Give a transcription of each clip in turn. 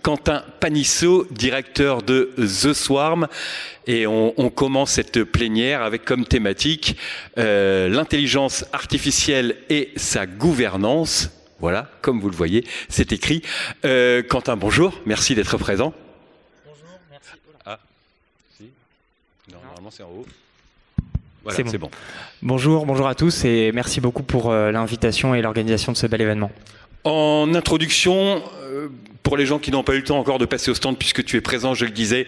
Quentin Panisseau, directeur de The Swarm, et on commence cette plénière avec comme thématique l'intelligence artificielle et sa gouvernance. Voilà, comme vous le voyez, c'est écrit. Quentin, bonjour, merci d'être présent. Bonjour, merci. Ah, si. Non, normalement c'est en haut. Voilà, c'est bon. Bonjour à tous et merci beaucoup pour l'invitation et l'organisation de ce bel événement. En introduction, pour les gens qui n'ont pas eu le temps encore de passer au stand, puisque tu es présent, je le disais,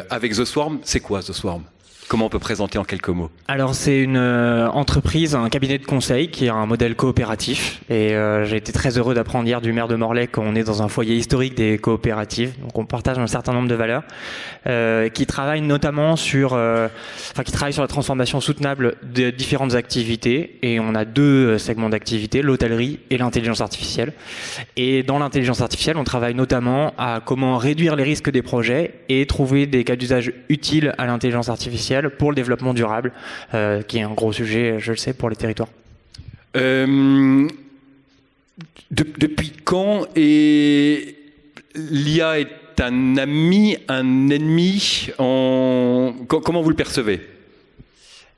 avec The Swarm, c'est quoi The Swarm ? Comment on peut présenter en quelques mots ? Alors c'est une entreprise, un cabinet de conseil qui a un modèle coopératif et j'ai été très heureux d'apprendre hier du maire de Morlaix qu'on est dans un foyer historique des coopératives, donc on partage un certain nombre de valeurs, qui travaille notamment sur, qui travaille sur la transformation soutenable de différentes activités et on a deux segments d'activité, l'hôtellerie et l'intelligence artificielle. Et dans l'intelligence artificielle, on travaille notamment à comment réduire les risques des projets et trouver des cas d'usage utiles à l'intelligence artificielle pour le développement durable, qui est un gros sujet, je le sais, pour les territoires. Depuis quand l'IA est un ami, un ennemi comment vous le percevez ?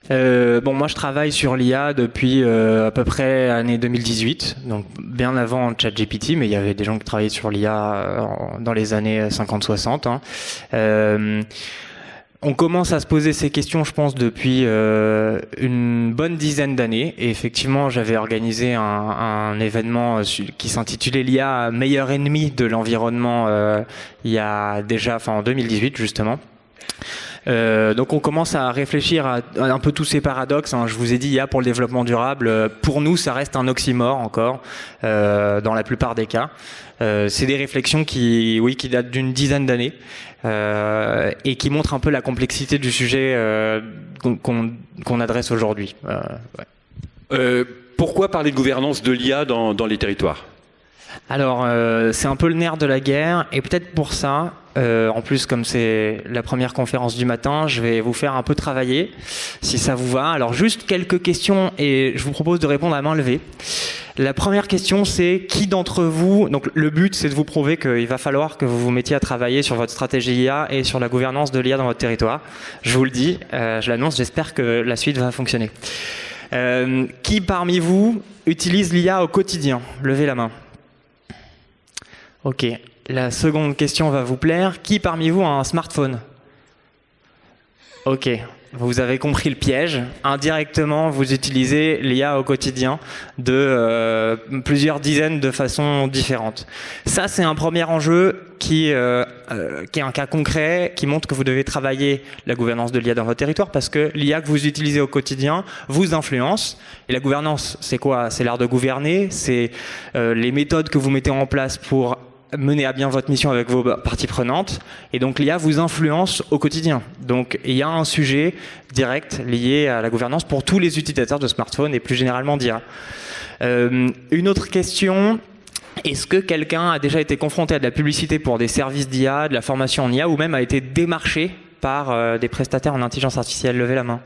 Moi je travaille sur l'IA depuis à peu près l'année 2018, donc bien avant ChatGPT, mais il y avait des gens qui travaillaient sur l'IA dans les années 50-60. On commence à se poser ces questions, je pense, depuis une bonne dizaine d'années. Et effectivement, j'avais organisé un événement qui s'intitulait l'IA meilleur ennemi de l'environnement il y a déjà, en 2018 justement. Donc on commence à réfléchir à un peu tous ces paradoxes. Je vous ai dit, IA pour le développement durable, pour nous, ça reste un oxymore encore, dans la plupart des cas. C'est des réflexions qui datent d'une dizaine d'années et qui montrent un peu la complexité du sujet qu'on adresse aujourd'hui. Pourquoi parler de gouvernance de l'IA dans les territoires ? Alors, c'est un peu le nerf de la guerre, et peut-être pour ça, en plus comme c'est la première conférence du matin, je vais vous faire un peu travailler, si ça vous va. Alors juste quelques questions, et je vous propose de répondre à main levée. La première question, c'est qui d'entre vous, donc le but c'est de vous prouver qu'il va falloir que vous vous mettiez à travailler sur votre stratégie IA et sur la gouvernance de l'IA dans votre territoire. Je vous le dis, je l'annonce, j'espère que la suite va fonctionner. Qui parmi vous utilise l'IA au quotidien ? Levez la main. Ok, la seconde question va vous plaire. Qui parmi vous a un smartphone ? Ok, vous avez compris le piège. Indirectement, vous utilisez l'IA au quotidien de plusieurs dizaines de façons différentes. Ça, c'est un premier enjeu qui est un cas concret, qui montre que vous devez travailler la gouvernance de l'IA dans votre territoire parce que l'IA que vous utilisez au quotidien vous influence. Et la gouvernance, c'est quoi ? C'est l'art de gouverner, c'est les méthodes que vous mettez en place pour mener à bien votre mission avec vos parties prenantes, et donc l'IA vous influence au quotidien. Donc il y a un sujet direct lié à la gouvernance pour tous les utilisateurs de smartphones et plus généralement d'IA. Une autre question, est-ce que quelqu'un a déjà été confronté à de la publicité pour des services d'IA, de la formation en IA, ou même a été démarché par des prestataires en intelligence artificielle ? Levez la main.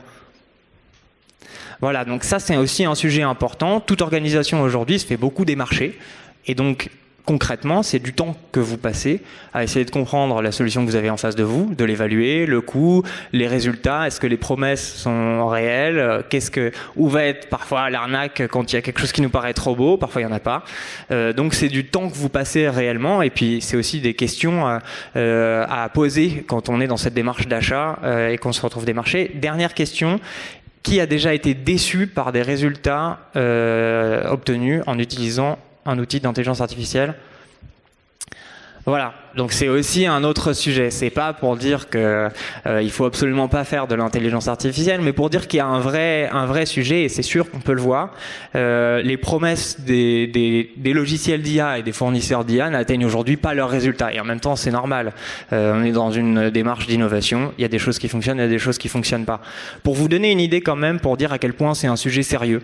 Voilà, donc ça c'est aussi un sujet important. Toute organisation aujourd'hui se fait beaucoup démarcher, et donc concrètement, c'est du temps que vous passez à essayer de comprendre la solution que vous avez en face de vous, de l'évaluer, le coût, les résultats, est-ce que les promesses sont réelles, où va être parfois l'arnaque quand il y a quelque chose qui nous paraît trop beau, parfois il n'y en a pas. Donc c'est du temps que vous passez réellement, et puis c'est aussi des questions à poser quand on est dans cette démarche d'achat et qu'on se retrouve démarché. Dernière question. Qui a déjà été déçu par des résultats obtenus en utilisant un outil d'intelligence artificielle ? Voilà, donc c'est aussi un autre sujet. C'est pas pour dire que il faut absolument pas faire de l'intelligence artificielle, mais pour dire qu'il y a un vrai sujet, et c'est sûr qu'on peut le voir. Les promesses des logiciels d'IA et des fournisseurs d'IA n'atteignent aujourd'hui pas leurs résultats. Et en même temps, c'est normal. On est dans une démarche d'innovation. Il y a des choses qui fonctionnent, il y a des choses qui fonctionnent pas. Pour vous donner une idée quand même, pour dire à quel point c'est un sujet sérieux,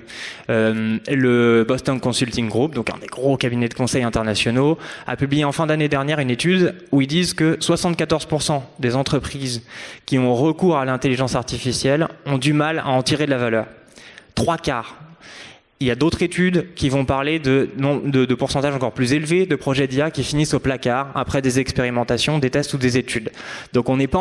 le Boston Consulting Group, donc un des gros cabinets de conseil internationaux, a publié en fin d'année dernière une étude où ils disent que 74% des entreprises qui ont recours à l'intelligence artificielle ont du mal à en tirer de la valeur. 3/4. Il y a d'autres études qui vont parler de pourcentages encore plus élevés de projets d'IA qui finissent au placard après des expérimentations, des tests ou des études. Donc on n'a pas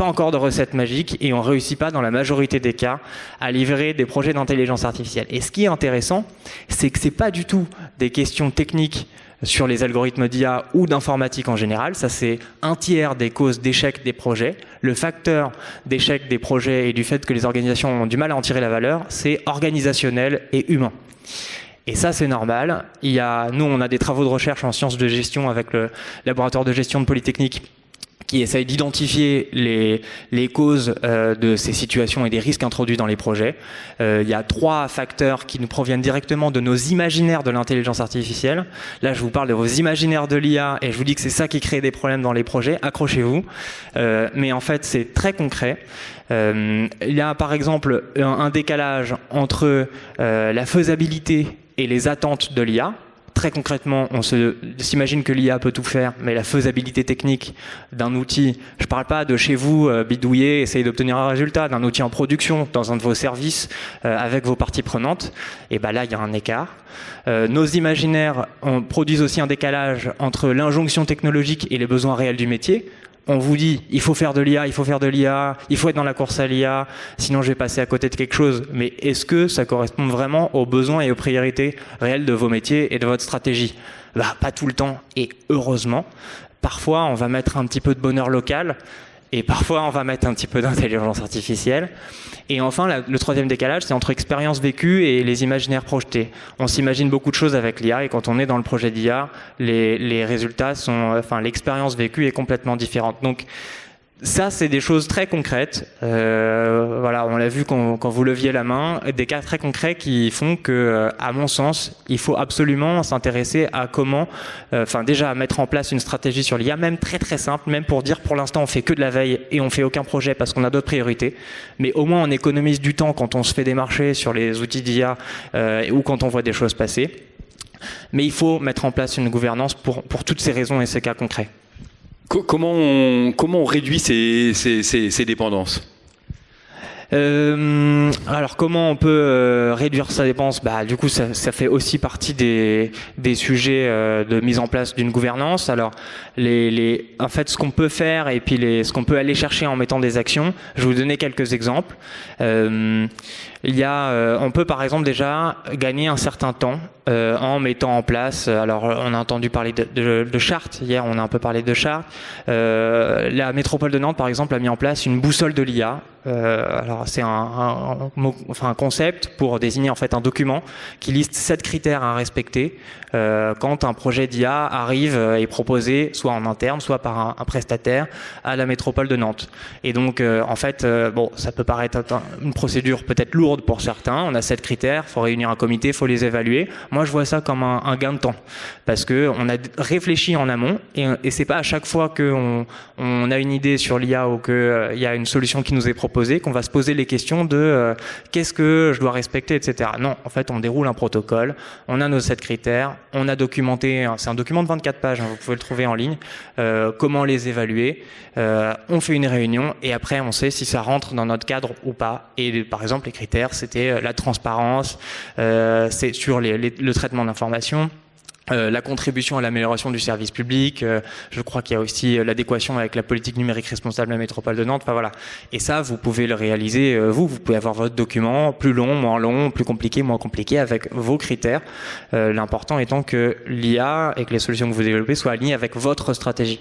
encore de recette magique et on ne réussit pas dans la majorité des cas à livrer des projets d'intelligence artificielle. Et ce qui est intéressant, c'est que ce n'est pas du tout des questions techniques sur les algorithmes d'IA ou d'informatique en général. Ça, c'est un tiers des causes d'échec des projets. Le facteur d'échec des projets et du fait que les organisations ont du mal à en tirer la valeur, c'est organisationnel et humain. Et ça, c'est normal. Nous, on a des travaux de recherche en sciences de gestion avec le laboratoire de gestion de Polytechnique qui essaye d'identifier les causes de ces situations et des risques introduits dans les projets. Il y a 3 facteurs qui nous proviennent directement de nos imaginaires de l'intelligence artificielle. Là, je vous parle de vos imaginaires de l'IA et je vous dis que c'est ça qui crée des problèmes dans les projets. Accrochez-vous. Mais en fait, c'est très concret. Il y a par exemple un décalage entre la faisabilité et les attentes de l'IA. Très concrètement, on s'imagine que l'IA peut tout faire, mais la faisabilité technique d'un outil, je ne parle pas de chez vous bidouiller, essayer d'obtenir un résultat, d'un outil en production dans un de vos services avec vos parties prenantes, et ben là il y a un écart. Nos imaginaires produisent aussi un décalage entre l'injonction technologique et les besoins réels du métier. On vous dit, il faut faire de l'IA, il faut faire de l'IA, il faut être dans la course à l'IA, sinon je vais passer à côté de quelque chose. Mais est-ce que ça correspond vraiment aux besoins et aux priorités réelles de vos métiers et de votre stratégie? Pas tout le temps, et heureusement. Parfois, on va mettre un petit peu de bonheur local, et parfois, on va mettre un petit peu d'intelligence artificielle. Et enfin, le troisième décalage, c'est entre expérience vécue et les imaginaires projetés. On s'imagine beaucoup de choses avec l'IA, et quand on est dans le projet d'IA, les résultats l'expérience vécue est complètement différente. Donc, ça, c'est des choses très concrètes. Voilà, on l'a vu quand vous leviez la main, des cas très concrets qui font que, à mon sens, il faut absolument s'intéresser à comment, déjà mettre en place une stratégie sur l'IA, même très très simple, même pour dire pour l'instant on fait que de la veille et on fait aucun projet parce qu'on a d'autres priorités. Mais au moins on économise du temps quand on se fait des marchés sur les outils d'IA ou quand on voit des choses passer. Mais il faut mettre en place une gouvernance pour toutes ces raisons et ces cas concrets. Comment on réduit ces dépendances ? Alors comment on peut réduire sa dépense? Du coup ça fait aussi partie des sujets de mise en place d'une gouvernance. Alors en fait ce qu'on peut faire et puis ce qu'on peut aller chercher en mettant des actions, je vais vous donner quelques exemples. On peut par exemple déjà gagner un certain temps en mettant en place, alors on a entendu parler de chartes, hier on a un peu parlé de chartes. La métropole de Nantes par exemple a mis en place une boussole de l'IA. Alors c'est un concept pour désigner en fait un document qui liste 7 critères à respecter quand un projet d'IA arrive et est proposé soit en interne, soit par un prestataire à la métropole de Nantes. Et donc en fait, ça peut paraître une procédure peut-être lourde pour certains. On a 7 critères, il faut réunir un comité, il faut les évaluer. Moi je vois ça comme un gain de temps parce que on a réfléchi en amont et c'est pas à chaque fois qu'on a une idée sur l'IA ou qu'il y a une solution qui nous est proposée qu'on va se poser les questions de qu'est-ce que je dois respecter, etc. Non, en fait, on déroule un protocole, on a nos 7 critères, on a documenté, c'est un document de 24 pages, vous pouvez le trouver en ligne, comment les évaluer, on fait une réunion et après on sait si ça rentre dans notre cadre ou pas. Et par exemple, les critères, c'était la transparence, c'est sur le traitement d'informations, la contribution à l'amélioration du service public, je crois qu'il y a aussi l'adéquation avec la politique numérique responsable de la métropole de Nantes, voilà. Et ça, vous pouvez le réaliser, vous pouvez avoir votre document plus long, plus compliqué, moins compliqué, avec vos critères. L'important étant que l'IA et que les solutions que vous développez soient alignées avec votre stratégie.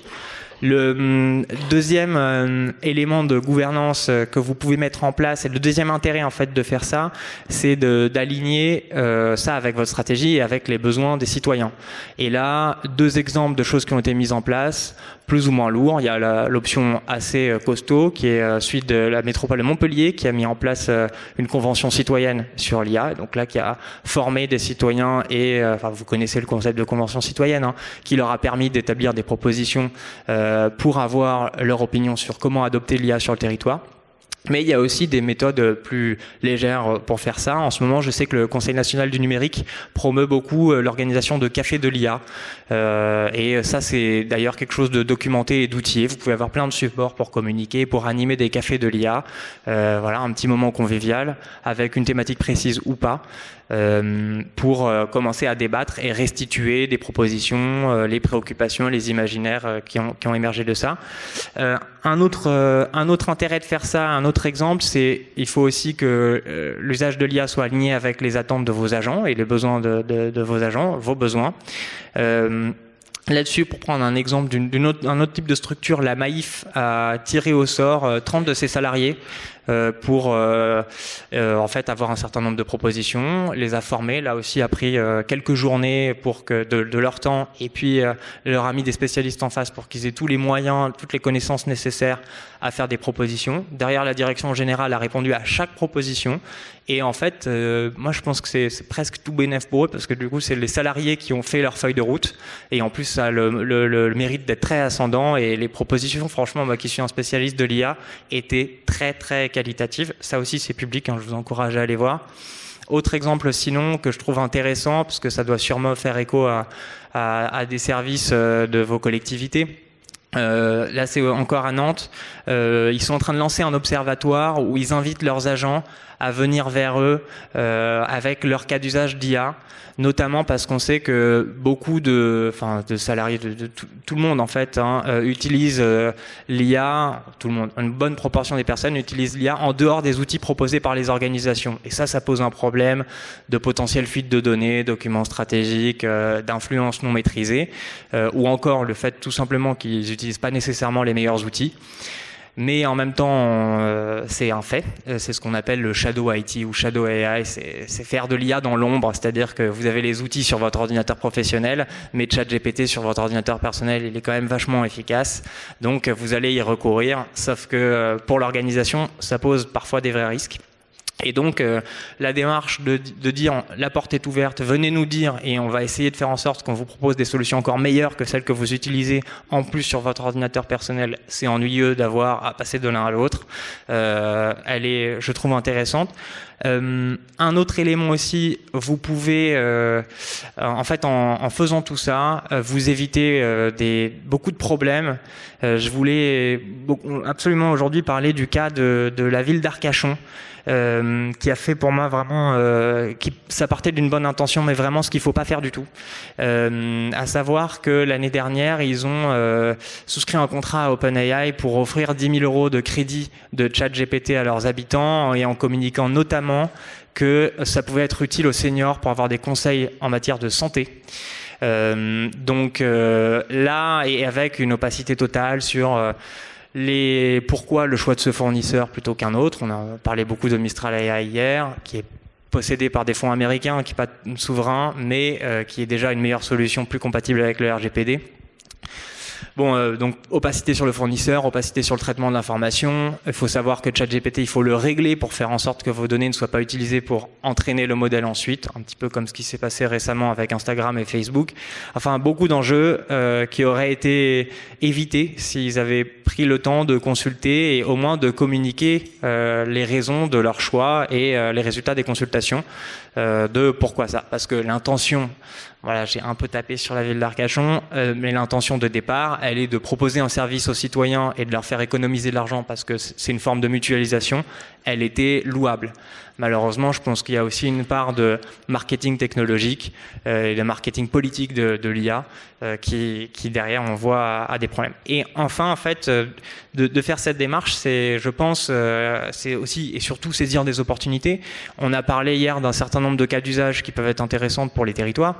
Le deuxième élément de gouvernance que vous pouvez mettre en place, et le deuxième intérêt en fait de faire ça, c'est d'aligner ça avec votre stratégie et avec les besoins des citoyens. Et là, 2 exemples de choses qui ont été mises en place, plus ou moins lourds. Il y a l'option assez costaud qui est celui de la métropole de Montpellier qui a mis en place une convention citoyenne sur l'IA, donc là qui a formé des citoyens et vous connaissez le concept de convention citoyenne, qui leur a permis d'établir des propositions pour avoir leur opinion sur comment adopter l'IA sur le territoire. Mais il y a aussi des méthodes plus légères pour faire ça. En ce moment, je sais que le Conseil national du numérique promeut beaucoup l'organisation de cafés de l'IA. Et ça, c'est d'ailleurs quelque chose de documenté et d'outillé. Vous pouvez avoir plein de supports pour communiquer, pour animer des cafés de l'IA. Voilà, un petit moment convivial avec une thématique précise ou pas. Pour commencer à débattre et restituer des propositions, les préoccupations, les imaginaires qui ont émergé de ça. Un autre intérêt de faire ça, un autre exemple, c'est il faut aussi que l'usage de l'IA soit aligné avec les attentes de vos agents et les besoins de vos agents, vos besoins. Là-dessus, pour prendre un exemple d'un autre type de structure, la Maïf a tiré au sort 30 de ses salariés pour en fait avoir un certain nombre de propositions, les a formés. Là aussi, a pris quelques journées pour que de leur temps, et puis leur a mis des spécialistes en face pour qu'ils aient tous les moyens, toutes les connaissances nécessaires à faire des propositions. Derrière, la direction générale a répondu à chaque proposition. Et en fait, moi je pense que c'est presque tout bénef pour eux, parce que du coup c'est les salariés qui ont fait leur feuille de route, et en plus ça a le mérite d'être très ascendant, et les propositions, franchement, moi qui suis un spécialiste de l'IA, étaient très très qualitatives. Ça aussi c'est public, hein, je vous encourage à aller voir. Autre exemple sinon que je trouve intéressant, parce que ça doit sûrement faire écho à des services de vos collectivités. Là c'est encore à Nantes, ils sont en train de lancer un observatoire où ils invitent leurs agents à venir vers eux avec leur cas d'usage d'IA, notamment parce qu'on sait que beaucoup de salariés, de tout le monde en fait, utilise l'IA, tout le monde, une bonne proportion des personnes utilisent l'IA en dehors des outils proposés par les organisations. Et ça pose un problème de potentielle fuite de données, documents stratégiques, d'influence non maîtrisée, ou encore le fait tout simplement qu'ils n'utilisent pas nécessairement les meilleurs outils. Mais en même temps, c'est un fait. C'est ce qu'on appelle le shadow IT ou shadow AI. C'est faire de l'IA dans l'ombre, c'est-à-dire que vous avez les outils sur votre ordinateur professionnel, mais ChatGPT sur votre ordinateur personnel, il est quand même vachement efficace. Donc vous allez y recourir, sauf que pour l'organisation, ça pose parfois des vrais risques. Et donc la démarche de dire la porte est ouverte, venez nous dire, et on va essayer de faire en sorte qu'on vous propose des solutions encore meilleures que celles que vous utilisez en plus sur votre ordinateur personnel. C'est ennuyeux d'avoir à passer de l'un à l'autre. Elle est, je trouve, intéressante. Un autre élément aussi, vous pouvez, en fait, en faisant tout ça, vous évitez beaucoup de problèmes. Je voulais absolument aujourd'hui parler du cas de la ville d'Arcachon, qui a fait pour moi vraiment, ça partait d'une bonne intention, mais vraiment ce qu'il faut pas faire du tout. À savoir que l'année dernière, ils ont souscrit un contrat à OpenAI pour offrir 10 000 € de crédit de ChatGPT à leurs habitants, et en communiquant notamment que ça pouvait être utile aux seniors pour avoir des conseils en matière de santé. Donc là, et avec une opacité totale sur pourquoi le choix de ce fournisseur plutôt qu'un autre. On a parlé beaucoup de Mistral AI hier, qui est possédé par des fonds américains, qui n'est pas souverain, mais qui est déjà une meilleure solution, plus compatible avec le RGPD. Bon, donc opacité sur le fournisseur, opacité sur le traitement de l'information. Il faut savoir que ChatGPT, il faut le régler pour faire en sorte que vos données ne soient pas utilisées pour entraîner le modèle ensuite, un petit peu comme ce qui s'est passé récemment avec Instagram et Facebook. Enfin, beaucoup d'enjeux qui auraient été évités s'ils avaient pris le temps de consulter et au moins de communiquer les raisons de leur choix et les résultats des consultations de pourquoi ça. Parce que l'intention, voilà, j'ai un peu tapé sur la ville d'Arcachon, mais l'intention de départ, elle est de proposer un service aux citoyens et de leur faire économiser de l'argent parce que c'est une forme de mutualisation. Elle était louable. Malheureusement, je pense qu'il y a aussi une part de marketing technologique et de marketing politique de l'IA qui derrière on voit a des problèmes. Et enfin, en fait, de faire cette démarche, c'est, je pense, c'est aussi et surtout saisir des opportunités. On a parlé hier d'un certain nombre de cas d'usage qui peuvent être intéressants pour les territoires.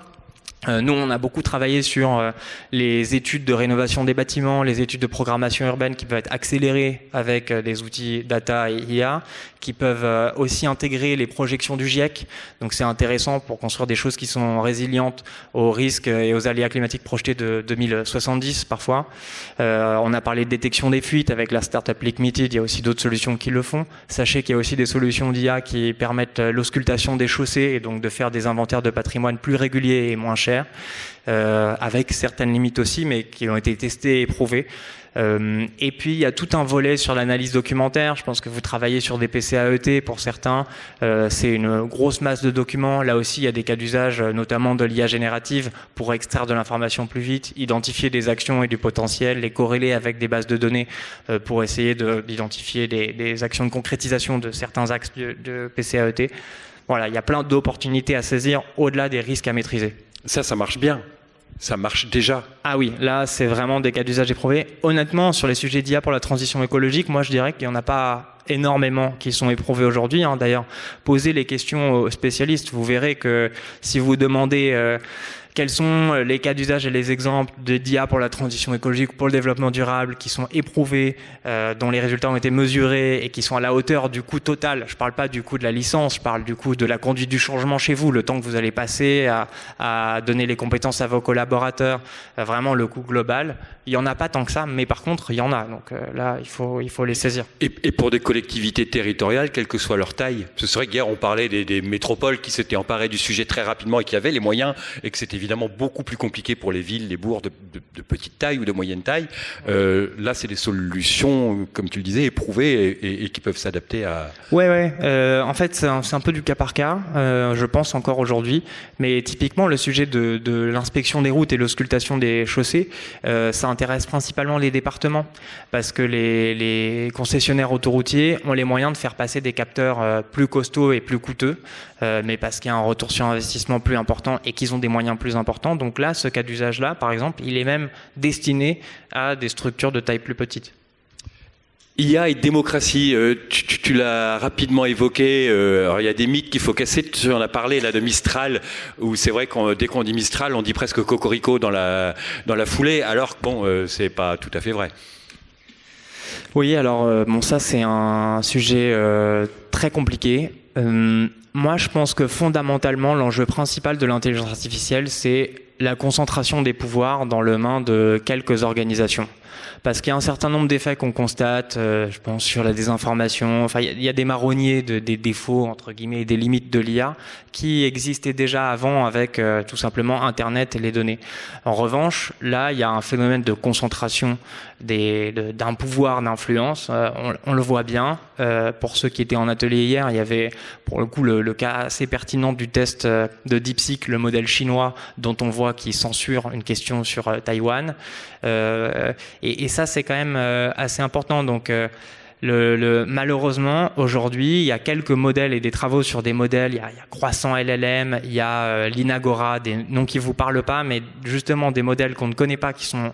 Nous, on a beaucoup travaillé sur les études de rénovation des bâtiments, les études de programmation urbaine qui peuvent être accélérées avec des outils data et IA, qui peuvent aussi intégrer les projections du GIEC. Donc c'est intéressant pour construire des choses qui sont résilientes aux risques et aux aléas climatiques projetés de 2070 parfois. On a parlé de détection des fuites avec la startup Lickmeted, il y a aussi d'autres solutions qui le font. Sachez qu'il y a aussi des solutions d'IA qui permettent l'auscultation des chaussées et donc de faire des inventaires de patrimoine plus réguliers et moins chers. cher, avec certaines limites aussi, mais qui ont été testées et prouvées. Et puis il y a tout un volet sur l'analyse documentaire. Je pense que vous travaillez sur des PCAET pour certains. C'est une grosse masse de documents. Là aussi, il y a des cas d'usage, notamment de l'IA générative, pour extraire de l'information plus vite, identifier des actions et du potentiel, les corréler avec des bases de données pour essayer d'identifier des actions de concrétisation de certains axes de PCAET. Voilà, il y a plein d'opportunités à saisir au-delà des risques à maîtriser. Ça marche bien. Ça marche déjà. Ah oui, là, c'est vraiment des cas d'usage éprouvés. Honnêtement, sur les sujets d'IA pour la transition écologique, moi, je dirais qu'il n'y en a pas énormément qui sont éprouvés aujourd'hui. D'ailleurs, posez les questions aux spécialistes. Vous verrez que si vous demandez quels sont les cas d'usage et les exemples de d'IA pour la transition écologique, pour le développement durable, qui sont éprouvés, dont les résultats ont été mesurés et qui sont à la hauteur du coût total. Je ne parle pas du coût de la licence, je parle du coût de la conduite du changement chez vous, le temps que vous allez passer à donner les compétences à vos collaborateurs, vraiment le coût global. Il n'y en a pas tant que ça, mais par contre, il y en a. Donc là, il faut les saisir. Et pour des collectivités territoriales, quelle que soit leur taille, ce serait qu'hier, on parlait des métropoles qui s'étaient emparées du sujet très rapidement et qui avaient les moyens, et que c'était évidemment beaucoup plus compliqué pour les villes, les bourgs de petite taille ou de moyenne taille. Là, c'est des solutions, comme tu le disais, éprouvées et qui peuvent s'adapter à... Ouais. En fait, c'est un peu du cas par cas, je pense encore aujourd'hui. Mais typiquement, le sujet de l'inspection des routes et l'auscultation des chaussées, ça intéresse principalement les départements. Parce que les concessionnaires autoroutiers ont les moyens de faire passer des capteurs plus costauds et plus coûteux, mais parce qu'il y a un retour sur investissement plus important et qu'ils ont des moyens plus importants. Donc là, ce cas d'usage-là, par exemple, il est même destiné à des structures de taille plus petite. IA et démocratie, tu l'as rapidement évoqué. Alors il y a des mythes qu'il faut casser. Tu en as parlé là de Mistral, où c'est vrai que dès qu'on dit Mistral, on dit presque Cocorico dans la foulée, alors que bon, c'est pas tout à fait vrai. Oui, alors bon, ça c'est un sujet très compliqué. Moi, je pense que fondamentalement, l'enjeu principal de l'intelligence artificielle, c'est la concentration des pouvoirs dans les mains de quelques organisations. Parce qu'il y a un certain nombre d'effets qu'on constate, je pense sur la désinformation, enfin il y a des marronniers, des défauts, entre guillemets, des limites de l'IA qui existaient déjà avant avec tout simplement Internet et les données. En revanche, là, il y a un phénomène de concentration d'un pouvoir d'influence, on le voit bien. Pour ceux qui étaient en atelier hier, il y avait pour le coup le cas assez pertinent du test de DeepSeek, le modèle chinois dont on voit qu'il censure une question sur Taïwan. Et ça, c'est quand même assez important. Donc, malheureusement, aujourd'hui, il y a quelques modèles et des travaux sur des modèles. Il y a Croissant LLM, il y a Linagora, des noms qui vous parlent pas, mais justement des modèles qu'on ne connaît pas, qui sont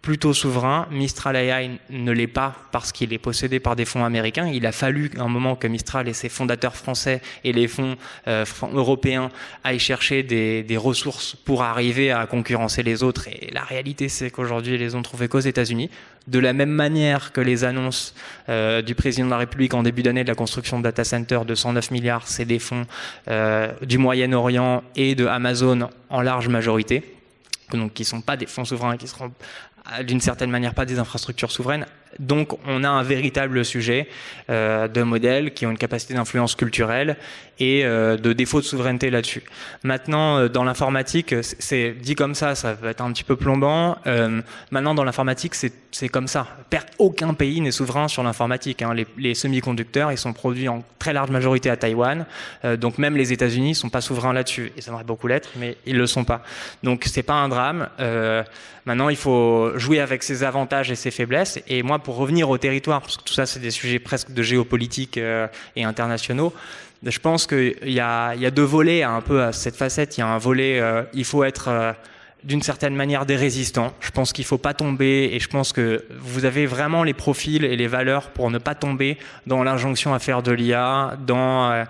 plutôt souverain. Mistral AI ne l'est pas parce qu'il est possédé par des fonds américains. Il a fallu un moment que Mistral et ses fondateurs français et les fonds européens aillent chercher des ressources pour arriver à concurrencer les autres. Et la réalité, c'est qu'aujourd'hui, ils les ont trouvés qu'aux États-Unis. De la même manière que les annonces du président de la République en début d'année de la construction de data centers de 109 milliards, c'est des fonds du Moyen-Orient et de Amazon en large majorité. Donc qui ne sont pas des fonds souverains, qui seront d'une certaine manière pas des infrastructures souveraines. Donc on a un véritable sujet de modèles qui ont une capacité d'influence culturelle et de défaut de souveraineté là-dessus. Maintenant, dans l'informatique, c'est dit comme ça va être un petit peu plombant. Maintenant, dans l'informatique, c'est comme ça. Aucun pays n'est souverain sur l'informatique. Les semi-conducteurs, ils sont produits en très large majorité à Taïwan. Donc même les États-Unis ne sont pas souverains là-dessus. Ils aimeraient beaucoup l'être, mais ils ne le sont pas. Donc c'est pas un drame. Maintenant, il faut jouer avec ses avantages et ses faiblesses. Et moi, pour revenir au territoire, parce que tout ça, c'est des sujets presque de géopolitique et internationaux, je pense qu'il y a deux volets un peu à cette facette. Il y a un volet, il faut être d'une certaine manière des résistants. Je pense qu'il ne faut pas tomber et je pense que vous avez vraiment les profils et les valeurs pour ne pas tomber dans l'injonction à faire de l'IA, dans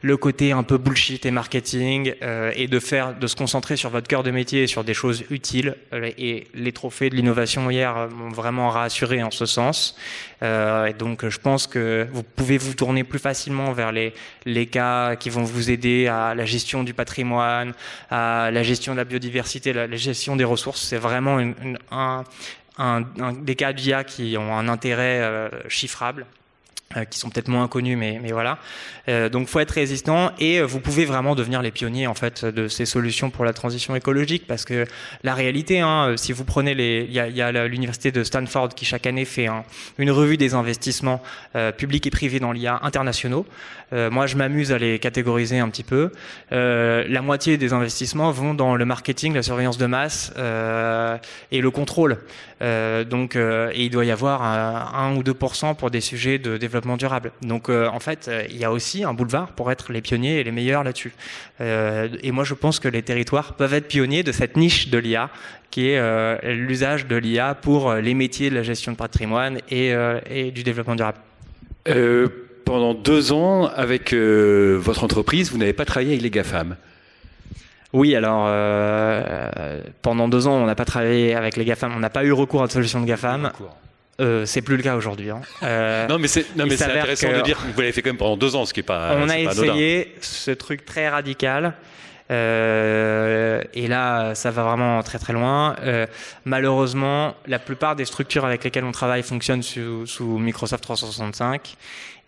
le côté un peu bullshit et marketing et de se concentrer sur votre cœur de métier et sur des choses utiles. Et les trophées de l'innovation hier m'ont vraiment rassuré en ce sens. Et donc je pense que vous pouvez vous tourner plus facilement vers les cas qui vont vous aider à la gestion du patrimoine, à la gestion de la biodiversité, la gestion des ressources. C'est vraiment des cas d'IA qui ont un intérêt chiffrable. qui sont peut-être moins connus, mais voilà. Donc, faut être résistant et vous pouvez vraiment devenir les pionniers en fait de ces solutions pour la transition écologique, parce que la réalité, si vous prenez il y a l'université de Stanford qui chaque année fait une revue des investissements publics et privés dans l'IA internationaux. Moi, je m'amuse à les catégoriser un petit peu. La moitié des investissements vont dans le marketing, la surveillance de masse et le contrôle. Et il doit y avoir 1 ou 2% pour des sujets de développement durable. Donc en fait, il y a aussi un boulevard pour être les pionniers et les meilleurs là-dessus. Et moi, je pense que les territoires peuvent être pionniers de cette niche de l'IA, qui est l'usage de l'IA pour les métiers de la gestion de patrimoine et du développement durable. Pendant 2 ans, avec votre entreprise, vous n'avez pas travaillé avec les GAFAM. Oui, alors pendant 2 ans, on n'a pas travaillé avec les GAFAM, on n'a pas eu recours à de solutions de GAFAM. C'est plus le cas aujourd'hui. Non, mais c'est intéressant de dire que vous l'avez fait quand même pendant 2 ans, ce qui est pas. On a essayé ce truc très radical. Et là, ça va vraiment très très loin. Malheureusement, la plupart des structures avec lesquelles on travaille fonctionnent sous Microsoft 365.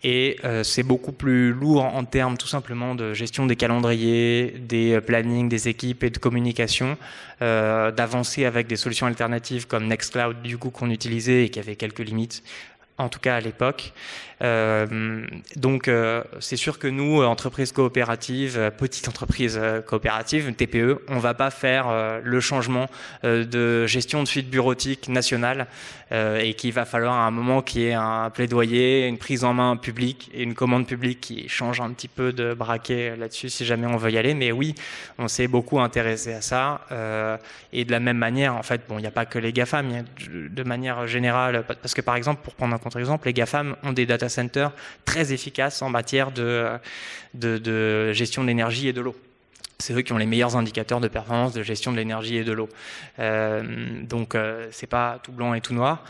Et c'est beaucoup plus lourd en termes tout simplement de gestion des calendriers, des plannings, des équipes et de communication, d'avancer avec des solutions alternatives comme Nextcloud du coup qu'on utilisait et qui avait quelques limites, en tout cas à l'époque. Donc c'est sûr que nous, entreprises coopératives, petites entreprises coopératives, TPE, on va pas faire le changement de gestion de suite bureautique nationale et qu'il va falloir à un moment qu'il y ait un plaidoyer, une prise en main publique et une commande publique qui change un petit peu de braquet là-dessus si jamais on veut y aller. Mais oui, on s'est beaucoup intéressé à ça et de la même manière, en fait, bon, il n'y a pas que les GAFAM, il y a de manière générale, parce que par exemple, pour prendre un contre-exemple, les GAFAM ont des data centers très efficaces en matière de gestion de l'énergie et de l'eau. C'est eux qui ont les meilleurs indicateurs de performance de gestion de l'énergie et de l'eau. Donc c'est pas tout blanc et tout noir.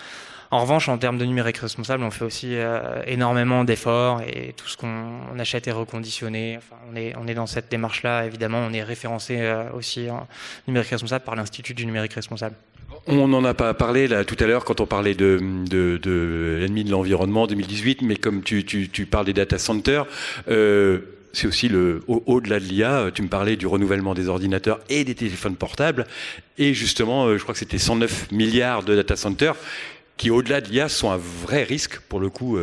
En revanche, en termes de numérique responsable, on fait aussi énormément d'efforts et tout ce qu'on achète est reconditionné. Enfin, on est dans cette démarche-là, évidemment. On est référencé aussi en numérique responsable par l'Institut du numérique responsable. On n'en a pas parlé là tout à l'heure quand on parlait de l'ennemi de l'environnement 2018, mais comme tu parles des data centers, c'est aussi au-delà de l'IA, tu me parlais du renouvellement des ordinateurs et des téléphones portables, et justement, je crois que c'était 109 milliards de data centers qui, au-delà de l'IA, sont un vrai risque pour le coup.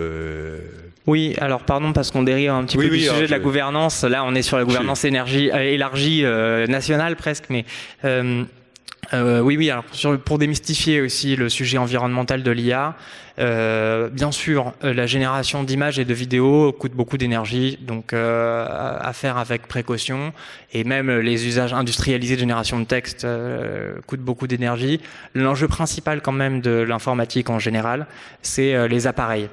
Oui, alors pardon parce qu'on dérive un petit peu du sujet de la gouvernance. Là, on est sur la gouvernance énergie élargie nationale presque, mais oui. Alors pour démystifier aussi le sujet environnemental de l'IA, bien sûr, la génération d'images et de vidéos coûte beaucoup d'énergie, donc à faire avec précaution. Et même les usages industrialisés de génération de texte coûtent beaucoup d'énergie. L'enjeu principal quand même de l'informatique en général, c'est les appareils.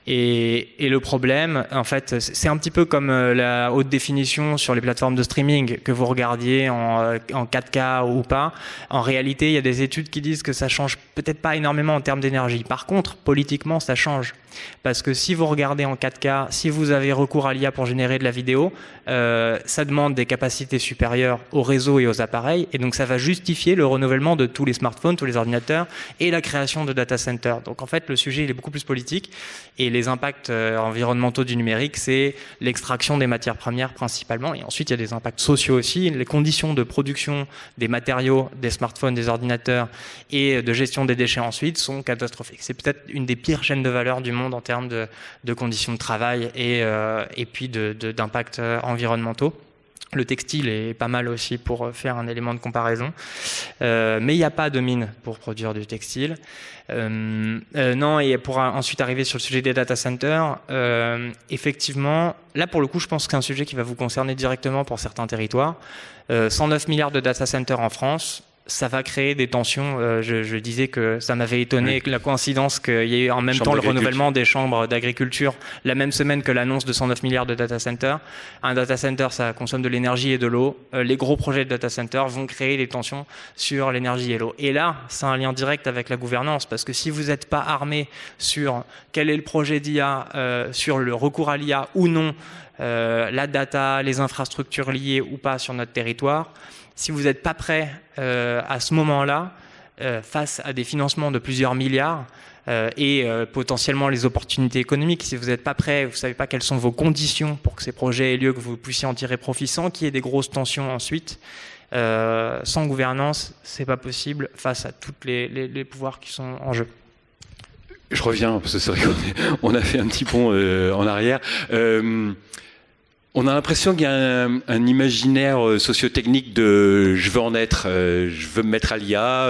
Et le problème, en fait, c'est un petit peu comme la haute définition sur les plateformes de streaming, que vous regardiez en 4K ou pas. En réalité, il y a des études qui disent que ça change peut-être pas énormément en termes d'énergie. Par contre, politiquement, ça change. Parce que si vous regardez en 4K, si vous avez recours à l'IA pour générer de la vidéo, ça demande des capacités supérieures aux réseaux et aux appareils. Et donc, ça va justifier le renouvellement de tous les smartphones, tous les ordinateurs et la création de data centers. Donc, en fait, le sujet, il est beaucoup plus politique. Et les impacts environnementaux du numérique, c'est l'extraction des matières premières principalement. Et ensuite, il y a des impacts sociaux aussi. Les conditions de production des matériaux, des smartphones, des ordinateurs et de gestion des déchets ensuite sont catastrophiques. C'est peut-être une des pires chaînes de valeur du monde en termes de conditions de travail et puis d'impacts environnementaux. Le textile est pas mal aussi pour faire un élément de comparaison. Mais il n'y a pas de mine pour produire du textile. Non, et pour ensuite arriver sur le sujet des data centers, effectivement, là pour le coup, je pense que c'est un sujet qui va vous concerner directement pour certains territoires. 109 milliards de data centers en France. Ça va créer des tensions. Je disais que ça m'avait étonné la coïncidence qu'il y ait en même temps le renouvellement des chambres d'agriculture la même semaine que l'annonce de 109 milliards de data centers. Un data center, ça consomme de l'énergie et de l'eau. Les gros projets de data centers vont créer des tensions sur l'énergie et l'eau. Et là, c'est un lien direct avec la gouvernance, parce que si vous n'êtes pas armé sur quel est le projet d'IA, sur le recours à l'IA ou non, la data, les infrastructures liées ou pas sur notre territoire, si vous n'êtes pas prêt à ce moment-là, face à des financements de plusieurs milliards et potentiellement les opportunités économiques, si vous n'êtes pas prêt, vous ne savez pas quelles sont vos conditions pour que ces projets aient lieu, que vous puissiez en tirer profit sans qu'il y ait des grosses tensions ensuite, sans gouvernance, c'est pas possible face à tous les pouvoirs qui sont en jeu. Je reviens, parce que c'est vrai qu'on a fait un petit pont en arrière. On a l'impression qu'il y a un imaginaire socio-technique de je veux en être, je veux me mettre à l'IA,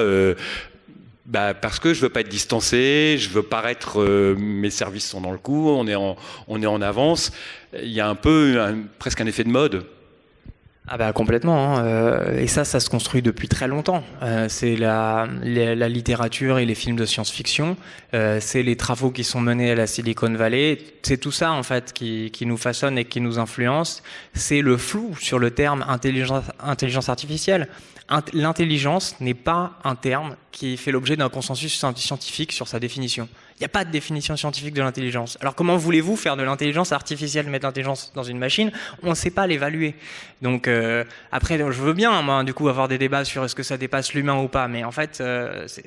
parce que je veux pas être distancé, je veux paraître, mes services sont dans le coup, on est en avance. Il y a un peu presque un effet de mode. Ah bah complètement, hein. Et ça se construit depuis très longtemps. C'est la littérature et les films de science-fiction, c'est les travaux qui sont menés à la Silicon Valley, c'est tout ça en fait qui nous façonne et qui nous influence. C'est le flou sur le terme intelligence artificielle. L'intelligence n'est pas un terme qui fait l'objet d'un consensus scientifique sur sa définition. Il n'y a pas de définition scientifique de l'intelligence. Alors comment voulez-vous faire de l'intelligence artificielle, mettre l'intelligence dans une machine? On ne sait pas l'évaluer. Donc après, je veux bien, moi, du coup, avoir des débats sur est-ce que ça dépasse l'humain ou pas, mais en fait,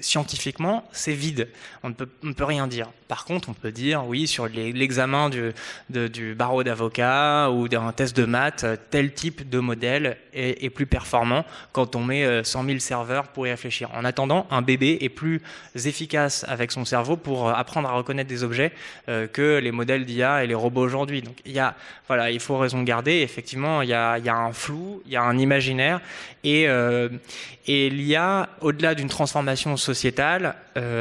scientifiquement, c'est vide. On ne peut rien dire. Par contre, on peut dire, oui, sur l'examen du barreau d'avocat ou d'un test de maths, tel type de modèle est plus performant quand on met 100 000 serveurs pour y réfléchir. En attendant, un bébé est plus efficace avec son cerveau pour apprendre à reconnaître des objets que les modèles d'IA et les robots aujourd'hui. Donc il faut raison garder. Effectivement, il y a un flou, il y a un imaginaire et l'IA, au-delà d'une transformation sociétale,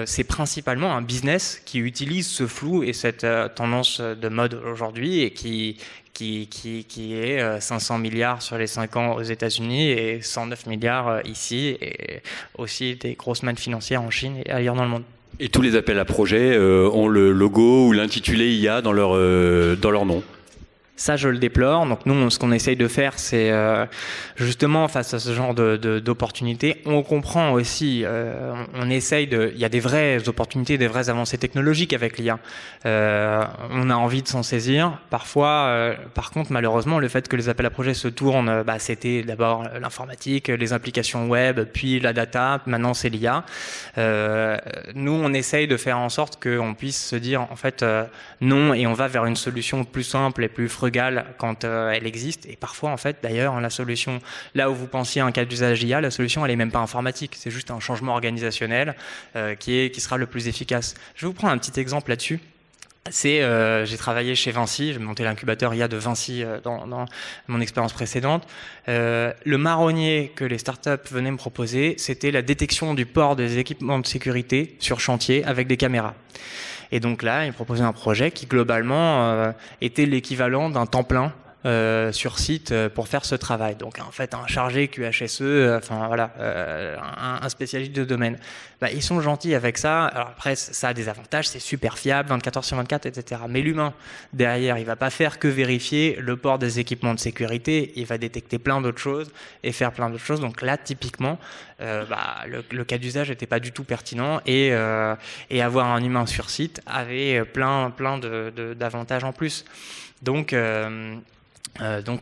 c'est principalement un business qui utilise ce flou et cette tendance de mode aujourd'hui et qui est 500 milliards sur les 5 ans aux États-Unis et 109 milliards ici, et aussi des grosses mannes financières en Chine et ailleurs dans le monde. Et tous les appels à projets ont le logo ou l'intitulé IA dans leur nom. Ça, je le déplore. Donc nous, ce qu'on essaye de faire, c'est justement face à ce genre d'opportunités, on comprend aussi, on essaye il y a des vraies opportunités, des vraies avancées technologiques avec l'IA. On a envie de s'en saisir. Parfois, par contre, malheureusement, le fait que les appels à projets se tournent, c'était d'abord l'informatique, les applications web, puis la data, maintenant c'est l'IA. Nous, on essaye de faire en sorte qu'on puisse se dire, en fait, non, et on va vers une solution plus simple et plus frugale quand elle existe. Et parfois, en fait, d'ailleurs, la solution, là où vous pensiez à un cas d'usage IA, la solution, elle est même pas informatique. C'est juste un changement organisationnel qui sera le plus efficace. Je vais vous prendre un petit exemple là-dessus. J'ai travaillé chez Vinci, j'ai monté l'incubateur IA de Vinci dans mon expérience précédente. Le marronnier que les startups venaient me proposer, c'était la détection du port des équipements de sécurité sur chantier avec des caméras. Et donc là, ils proposaient un projet qui globalement était l'équivalent d'un temps plein sur site pour faire ce travail. Donc en fait, un chargé QHSE, un spécialiste de domaine. Ils sont gentils avec ça. Alors après, ça a des avantages, c'est super fiable, 24 heures sur 24, etc. Mais l'humain, derrière, il va pas faire que vérifier le port des équipements de sécurité, il va détecter plein d'autres choses et faire plein d'autres choses. Donc là, typiquement, le cas d'usage n'était pas du tout pertinent et avoir un humain sur site avait plein d'avantages en plus. Donc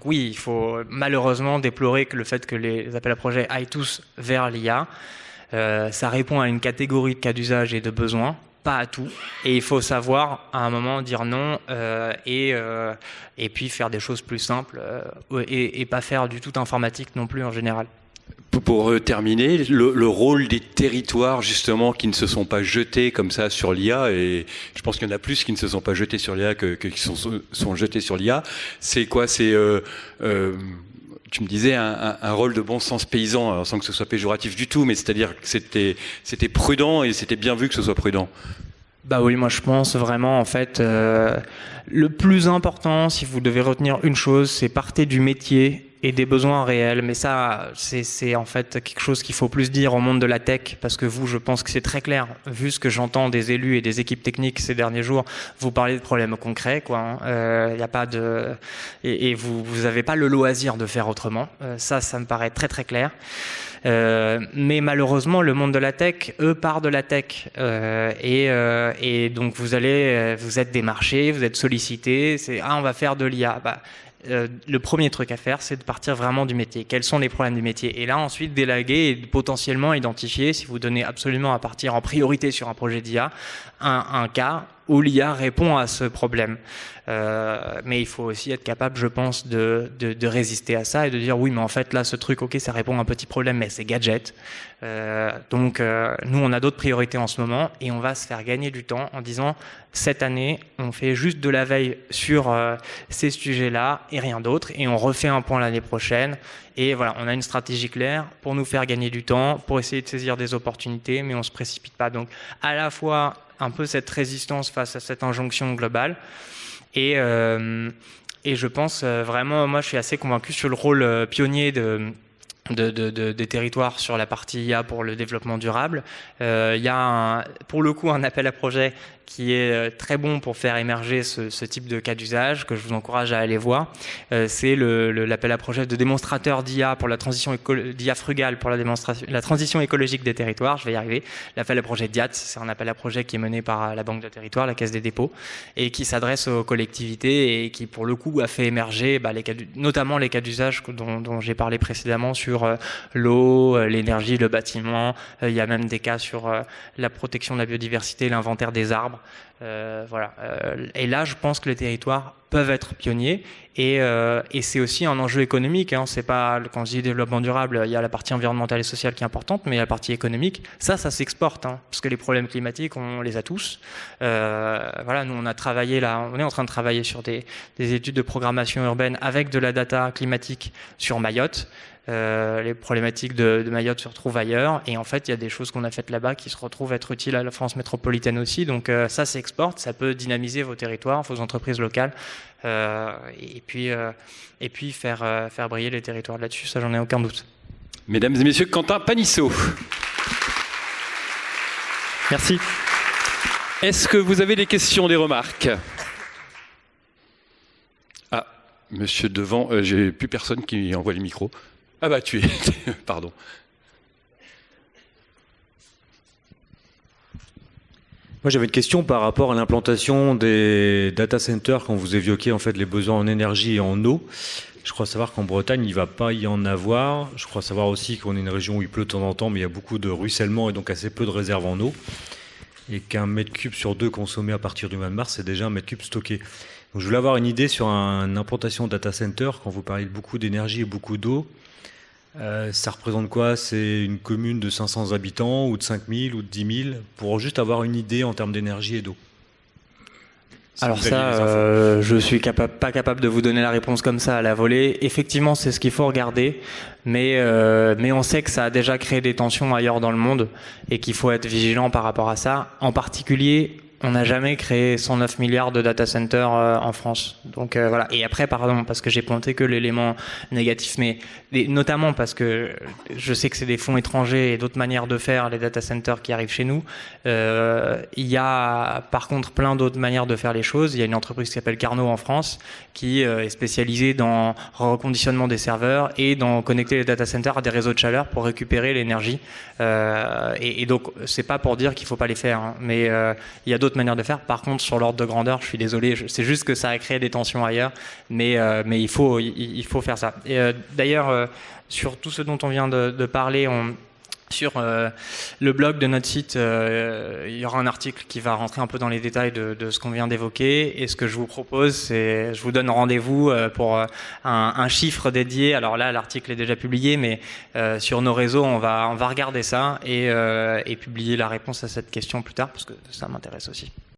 oui, il faut malheureusement déplorer que le fait que les appels à projets aillent tous vers l'IA, ça répond à une catégorie de cas d'usage et de besoins, pas à tout. Et il faut savoir à un moment dire non et puis faire des choses plus simples et pas faire du tout informatique non plus en général. Pour terminer, le rôle des territoires justement qui ne se sont pas jetés comme ça sur l'IA, et je pense qu'il y en a plus qui ne se sont pas jetés sur l'IA que qui sont jetés sur l'IA, c'est quoi? C'est tu me disais un rôle de bon sens paysan, alors sans que ce soit péjoratif du tout, mais c'est-à-dire que c'était prudent et c'était bien vu que ce soit prudent. Bah oui, moi je pense vraiment en fait le plus important, si vous devez retenir une chose, c'est partez du métier et des besoins réels. Mais ça, c'est en fait quelque chose qu'il faut plus dire au monde de la tech, parce que vous, je pense que c'est très clair, vu ce que j'entends des élus et des équipes techniques ces derniers jours, vous parlez de problèmes concrets, quoi. Y a pas de et vous avez pas le loisir de faire autrement. Ça me paraît très très clair. Mais malheureusement, le monde de la tech, part de la tech, et donc vous êtes démarché, vous êtes sollicité, on va faire de l'IA. le premier truc à faire, c'est de partir vraiment du métier. Quels sont les problèmes du métier? Et là, ensuite, délaguer et potentiellement identifier, si vous donnez absolument à partir en priorité sur un projet d'IA, un cas où l'IA répond à ce problème. Mais il faut aussi être capable, je pense, de résister à ça et de dire oui, mais en fait, là, ce truc, ok, ça répond à un petit problème, mais c'est gadget. Donc, nous, on a d'autres priorités en ce moment et on va se faire gagner du temps en disant cette année, on fait juste de la veille sur ces sujets-là et rien d'autre et on refait un point l'année prochaine. Et voilà, on a une stratégie claire pour nous faire gagner du temps, pour essayer de saisir des opportunités, mais on ne se précipite pas. Donc, à la fois, un peu cette résistance face à cette injonction globale. Et je pense vraiment, moi je suis assez convaincu sur le rôle pionnier des territoires sur la partie IA pour le développement durable. Il y a pour le coup un appel à projet qui est très bon pour faire émerger ce type de cas d'usage, que je vous encourage à aller voir. C'est l'appel à projet de démonstrateur d'IA pour la transition d'IA frugale pour la transition écologique des territoires. Je vais y arriver. L'appel à projet DIAT, c'est un appel à projet qui est mené par la Banque de Territoire, la Caisse des dépôts, et qui s'adresse aux collectivités et qui, pour le coup, a fait émerger notamment les cas d'usage dont j'ai parlé précédemment sur l'eau, l'énergie, le bâtiment. Il y a même des cas sur la protection de la biodiversité, l'inventaire des arbres. Et là, je pense que les territoires peuvent être pionniers et c'est aussi un enjeu économique. Hein. C'est pas, quand je dis développement durable, il y a la partie environnementale et sociale qui est importante, mais la partie économique, ça s'exporte, hein, parce que les problèmes climatiques, on les a tous. Nous on a travaillé là, on est en train de travailler sur des études de programmation urbaine avec de la data climatique sur Mayotte. Les problématiques de Mayotte se retrouvent ailleurs et en fait il y a des choses qu'on a faites là-bas qui se retrouvent être utiles à la France métropolitaine aussi, donc ça s'exporte, ça peut dynamiser vos territoires, vos entreprises locales et puis faire briller les territoires là-dessus, ça j'en ai aucun doute. Mesdames et messieurs, Quentin Panisseau. Merci. Est-ce que vous avez des questions, des remarques? Ah, monsieur devant, j'ai plus personne qui envoie les micros. Ah bah tu es, pardon. Moi j'avais une question par rapport à l'implantation des data centers quand vous évoquiez en fait les besoins en énergie et en eau. Je crois savoir qu'en Bretagne il ne va pas y en avoir. Je crois savoir aussi qu'on est une région où il pleut de temps en temps mais il y a beaucoup de ruissellement et donc assez peu de réserves en eau. Et qu'un mètre cube sur deux consommé à partir du mois de mars c'est déjà un mètre cube stocké. Donc je voulais avoir une idée sur une implantation data center quand vous parlez de beaucoup d'énergie et beaucoup d'eau. Ça représente quoi? C'est une commune de 500 habitants ou de 5000 ou de 10 000 pour juste avoir une idée en termes d'énergie et d'eau. Alors ça, je suis pas capable de vous donner la réponse comme ça à la volée. Effectivement, c'est ce qu'il faut regarder, mais on sait que ça a déjà créé des tensions ailleurs dans le monde et qu'il faut être vigilant par rapport à ça. En particulier, on n'a jamais créé 109 milliards de data centers en France. Donc voilà. Et après, pardon, parce que j'ai pointé que l'élément négatif, mais notamment parce que je sais que c'est des fonds étrangers et d'autres manières de faire les data centers qui arrivent chez nous. Il y a par contre plein d'autres manières de faire les choses. Il y a une entreprise qui s'appelle Carnot en France qui est spécialisée dans reconditionnement des serveurs et dans connecter les data centers à des réseaux de chaleur pour récupérer l'énergie. Et donc c'est pas pour dire qu'il faut pas les faire, hein, mais il y a d'autres manières de faire. Par contre, sur l'ordre de grandeur, je suis désolé, c'est juste que ça a créé des tensions ailleurs, mais il faut faire ça. D'ailleurs, sur tout ce dont on vient de parler, sur le blog de notre site, il y aura un article qui va rentrer un peu dans les détails de ce qu'on vient d'évoquer. Et ce que je vous propose, c'est, je vous donne rendez-vous pour un chiffre dédié. Alors là, l'article est déjà publié, mais sur nos réseaux, on va regarder ça et publier la réponse à cette question plus tard, parce que ça m'intéresse aussi.